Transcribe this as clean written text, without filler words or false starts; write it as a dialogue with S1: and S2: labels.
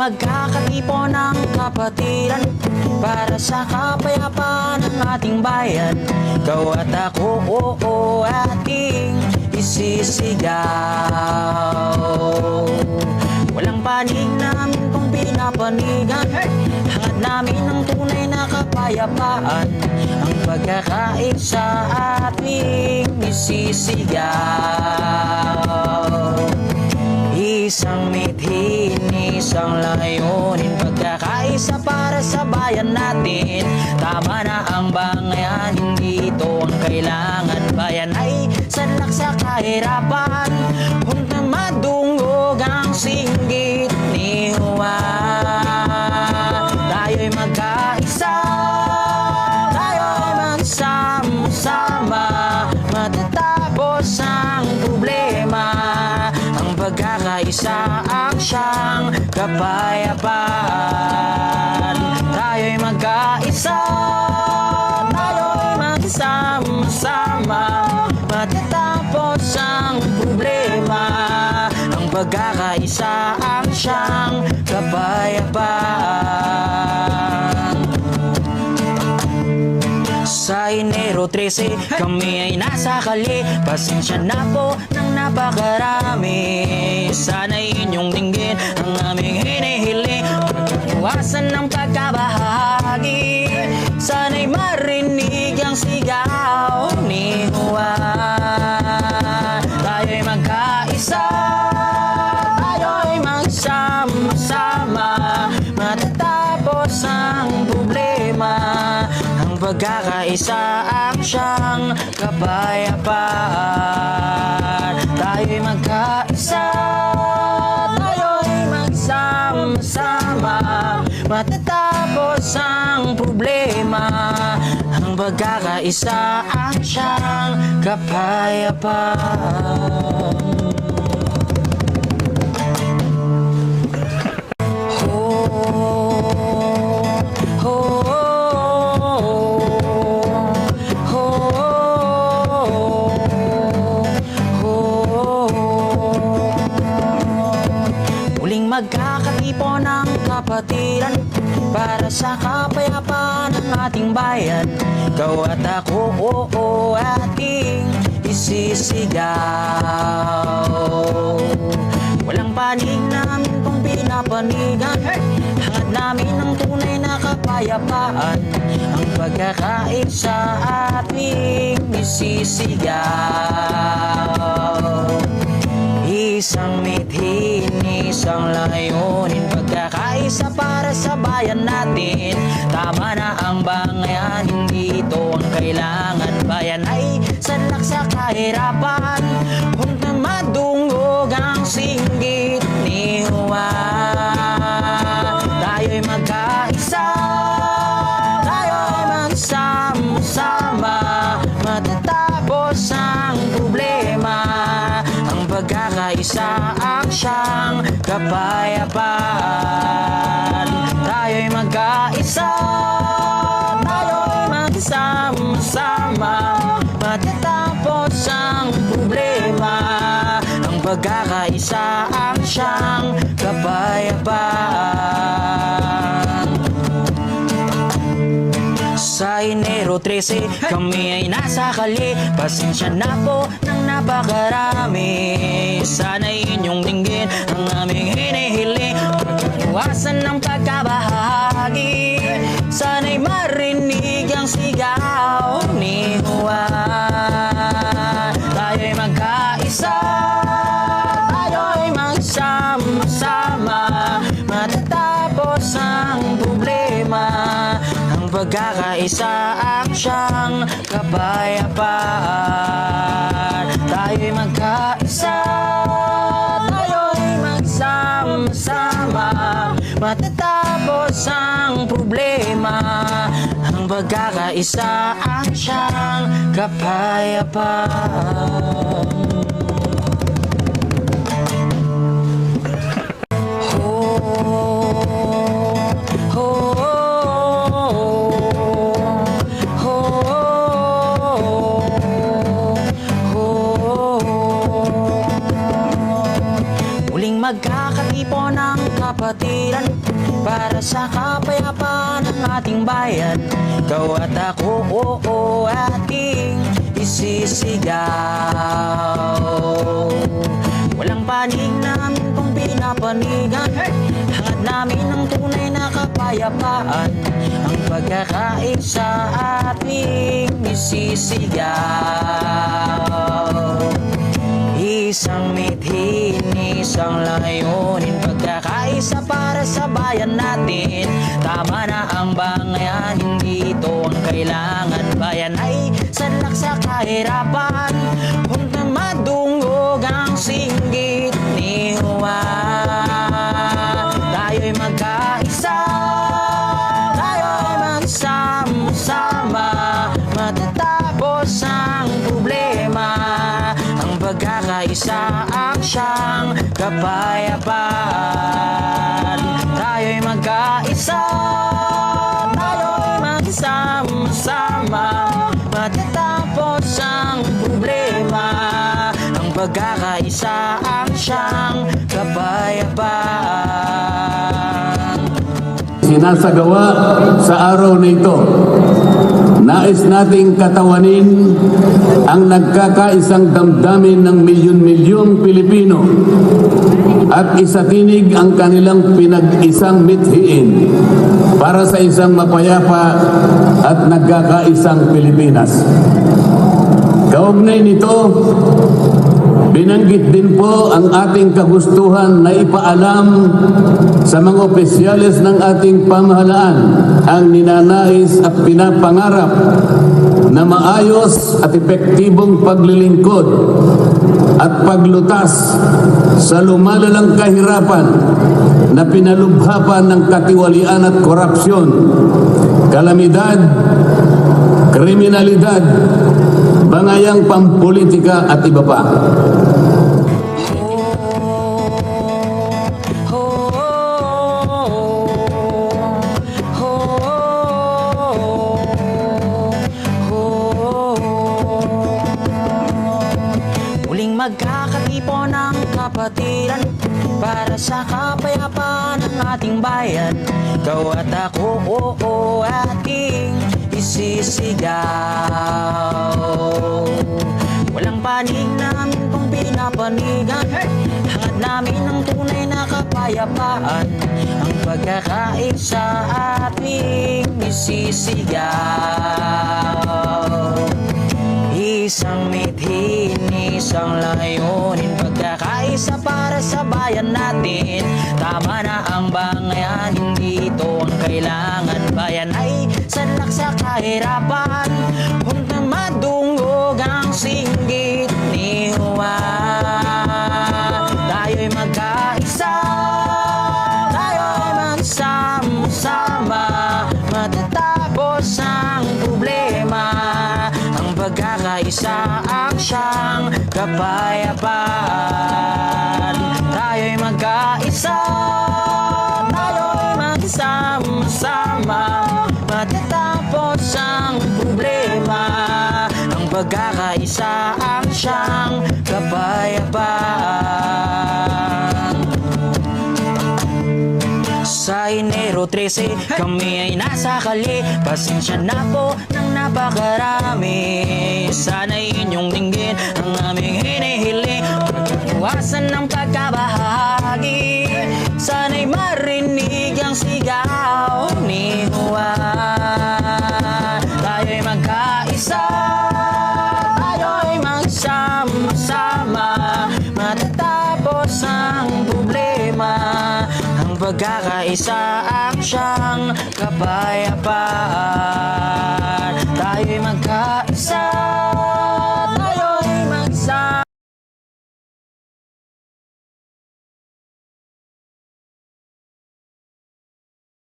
S1: magkakatipon ng kapatiran para sa kapayapaan ng ating bayan. Ikaw at ako, ating isisigaw. Walang panig namin kung pinapanigan, hangad namin ang tunay na kapayapaan, ang pagkakaisa ating isisigaw. Isang mithin, isang layunin, pagkakaisa para sa bayan natin. Tama na ang bangayan, hindi ito ang kailangan. Bayan ay sanlak sa kahirapan, punta madungog ang singgit ni Juan. Tayo'y magkaisa, tayo'y magsama-sama, matatapos ang problema. Ang pagkakaisa ang siyang kapayapaan. Tayo'y magkaisa, tayo'y magsama-sama, matatapos ang problema. Ang pagkakaisa ang siyang kapayapaan. Sa Enero 13, kami ay nasa kali. Pasensya na po ng napakarami. Sana'y inyong dinggin ang aming hinihiling, pagkakuwasan ng pagkabahagi. Sana'y marinig ang sigaw ni Juan. Tayo'y magkaisa, tayo'y magsama-sama, matatapos ang problema. Pagkakaisa ang siyang kapayapaan. Tayo'y magkaisa, tayo'y magsama-sama, matatapos ang problema. Ang pagkakaisa ang siyang kapayapaan. Magkakatipon ng kapatiran para sa kapayapaan ng ating bayan. Ikaw at ako, ating isisigaw. Walang panig namin kung pinapanigan, hangad namin ang tunay na kapayapaan, ang pagkakaisa ating isisigaw. Isang mithin, isang layunin, pagkakaisa para sa bayan natin. Tama na ang bangayan, hindi ito ang kailangan. Bayan ay sanlak sa kahirapan, punta madungog ang singgit ni Juan. Tayo'y magkaisa, tayo'y magsama-sama, matatapos ang problema. Pagkakaisa ang siyang kapayapaan. Tayo'y magkaisa, tayo'y magsama-sama, matatapos ang problema. Ang pagkakaisa ang siyang kapayapaan. Sa Enero 13, kami ay nasa kali. Pasensya na po ng napakarami. Sana'y inyong dinggin ang aming hinihiling, pagkakuwasan ng pagkabahagi. Sana'y marinig ang sigaw ni Juan. Tayo'y magkaisa, tayo'y magsama-sama, matatapos ang problema. Pagkakaisa ang siyang kapayapaan. Tayo'y magkaisa, tayo'y magsama-sama, matatapos ang problema. Ang pagkakaisa ang siyang kapayapaan. magkakatipon ng kapatiran para sa kapayapaan ng ating bayan. Ikaw at ako, ating isisigaw. Walang panig namin kung pinapanigan, hangad namin ang tunay na kapayapaan, ang pagkakaisa ating isisigaw. Isang mithin, isang layunin, pagkakaisa para sa bayan natin. Tama na ang bangayan, hindi ito ang kailangan. Bayan ay sanlak sa kahirapan, huwag na madungog ang singgit ni Juan. Tayo'y magkaisa, tayo'y magsama-sama, matatapos ang problema. Ang pagkakaisa ang siyang kapayapaan. Tayo'y magkaisa, tayo'y magsama-sama, matatapos ang problema. Ang pagkakaisa ang siyang kapayapaan.
S2: Sinasagawa sa araw na ito, nais nating katawanin ang nagkakaisang damdamin ng milyon-milyong Pilipino at isatinig ang kanilang pinag-isang mithiin para sa isang mapayapa at nagkakaisang Pilipinas. Kaugnay nito, binanggit din po ang ating kagustuhan na ipaalam sa mga opisyales ng ating pamahalaan ang ninanais at pinapangarap na maayos at epektibong paglilingkod at paglutas sa lumalalang kahirapan na pinalubhapan ng katiwalian at korupsyon, kalamidad, kriminalidad, bangayang pampolitika at iba pa.
S1: Muling magkakatipon ng kapatiran para sa kapayapaan ng ating bayan. Ikaw at ako, ating isisigaw. Walang panig namin kung pinapanigan, hangad namin ang tunay na kapayapaan, ang pagkakaisa ating isisigaw. Isang mithin, isang layunin, pagkakaisa para sa bayan natin. Tama na ang bangayan, hindi ito ang kailangan. Bayan ay sanlak sa kahirapan, huwag na madungog ang singgit ni Juan. Tayo'y magkaisa, tayo'y magsama-sama, matatapos ang problema. Ang pagkakaisa ang siyang kapayapaan. Tayo'y magkaisa, tayo'y magsama-sama, matatapos ang problema. Ang pagkakaisa ang siyang kapayapaan. Sa Enero 13, kami ay nasa kali. Pasensya na po ng napakarami. Sana'y inyong dinggin ang aming hinihiling, pagkakuwasan ng pagkabahagi. Sana'y marinig ang sigaw ni Juan. Tayo'y magkaisa, tayo'y magsama-sama, matatapos ang problema. Ang pagkakaisa ang siyang kapayapaan. Tayo'y